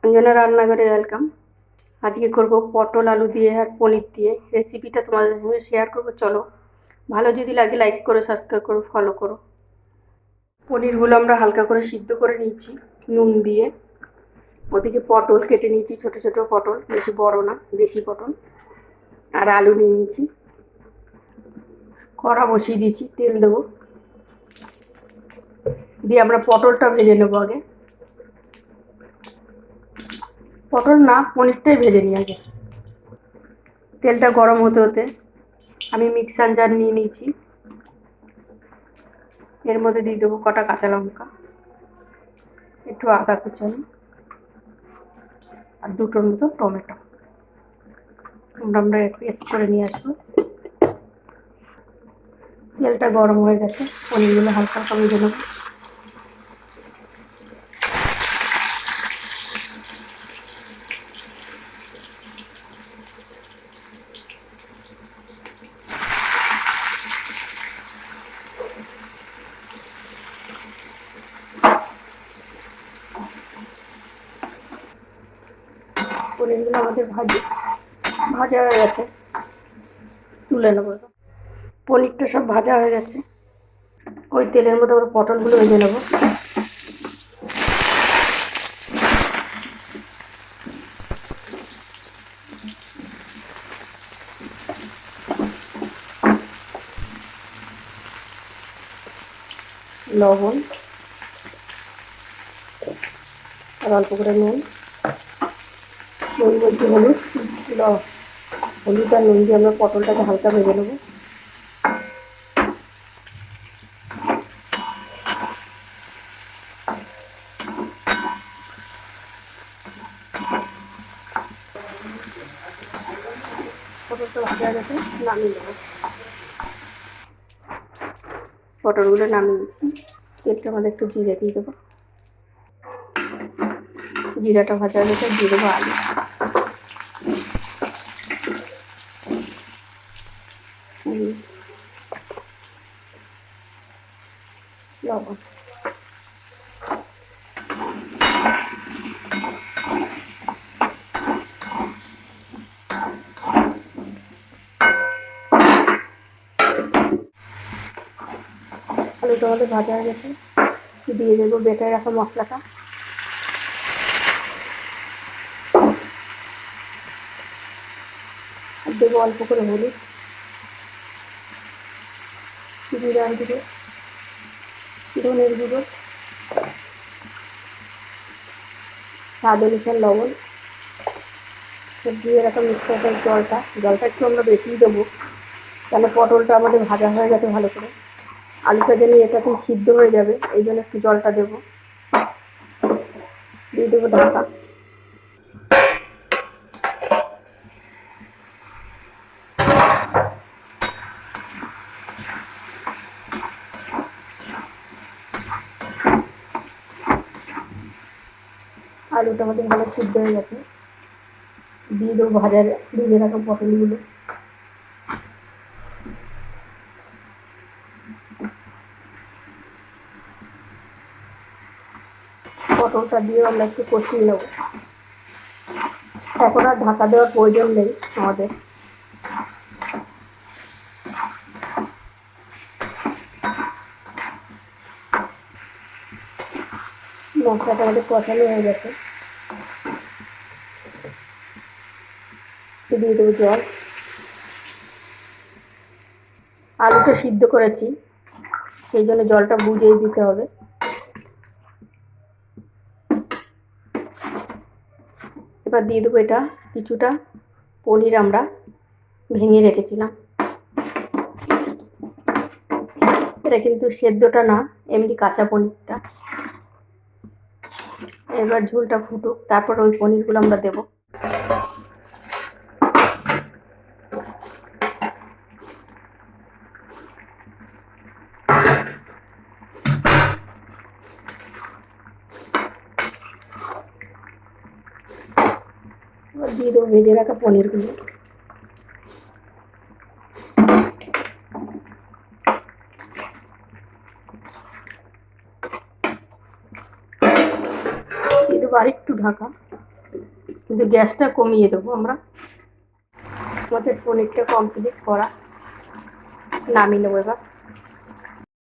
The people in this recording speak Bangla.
অঞ্জনা রান্নাঘরে ওয়েলকাম। আজকে করব পটল আলু দিয়ে আর পনির দিয়ে। রেসিপিটা তোমাদের সঙ্গে শেয়ার করব। চলো, ভালো যদি লাগে লাইক করো, সাবস্ক্রাইব করো, ফলো করো। পনিরগুলো আমরা হালকা করে সিদ্ধ করে নিয়েছি নুন দিয়ে। ওদিকে পটল কেটে নিয়েছি, ছোট ছোট পটল, বেশি বড় না, দেশি পটল। আর আলু নিয়ে নিয়েছি। কড়া বসিয়ে দিয়েছি, তেল দেবো, দিয়ে আমরা পটলটা ভেজে নেবো আগে। পটল না, পনিরটাই ভেজে নিই আগে। তেলটা গরম হতে হতে আমি মিক্সার জার নিয়ে নিয়েছি। এর মধ্যে দিয়ে দেবো কটা কাঁচা লঙ্কা, একটু আদা কুচানো, আর দুটোর মতো টমেটো। আমরা পেস্ট করে নিয়ে আসবো। তেলটা গরম হয়ে গেছে, পনিরগুলো হালকা হালকা ভেজে নেবো। পনিরগুলো আমাদের ভাজা হয়ে গেছে, তুলে নেবো। পনিরটা সব ভাজা হয়ে গেছে, ওই তেলের মধ্যে আমরা পটলগুলো ভেজে নেবো। লবণ আর অল্প করে নুন বলছি হলুদ। হলুদ আর নুন দিয়ে আমরা পটলটাকে হালকা ভেজে নেবো। পটলটা ভাজা গেছে, নামিয়ে দেবো। পটলগুলো নামিয়ে দিচ্ছি। তেলটা আমাদের একটু জিরে দিয়ে দেবো। জিরাটা ভাজা গেছে, দিয়ে দেবো আলু। লবণ। আলুটা আমাদের ভাজা হয়ে গেছে, দিয়ে দেবো বেটে রাখা মশলাটা। আর দেবো অল্প করে হলুদ, জিরার গুঁড়ো, ধনের গুঁড়ো, স্বাদ অনুসার লবণ। দিয়ে রাখা মিক্সারের জলটা একটু আমরা বেশিই দেবো, কেন পটলটা আমাদের ভাজা হয়ে গেছে ভালো করে। আলুটা যেন এটাতেই সিদ্ধ হয়ে যাবে, এই জন্য একটু জলটা দেবো। দিয়ে দেবো ঢাকা। আলুটা আমাদের ভালো সিদ্ধ হয়ে গেছে, দিয়ে দেবো ভেজে রাখা পটলগুলো। পটলটা দিয়ে আমরা একটু কষিয়ে নেব। এখন আর ঢাকা দেওয়ার প্রয়োজন নেই আমাদের। মশলাটা আমাদের কষানো হয়ে গেছে, দিয়ে দেবো জল। আলুটা সিদ্ধ করেছি, সেই জন্য জলটা বুঝিয়ে দিতে হবে। এবার দিয়ে দেবো এটা কিছুটা পনির আমরা ভেঙে রেখেছিলাম। এটা কিন্তু সেদ্ধটা না, এমনি কাঁচা পনিরটা। এবার ঝোলটা ফুটুক, তারপর ওই পনিরগুলো আমরা দেবো। এবার দিয়ে দেবো ভেজে রাখা পনিরগুলো। দিয়ে দেবো আরেকটু ঢাকা। কিন্তু গ্যাসটা কমিয়ে দেবো আমরা। আমাদের পনিরটা কমপ্লিট করা, নামিয়ে নেবো এবার।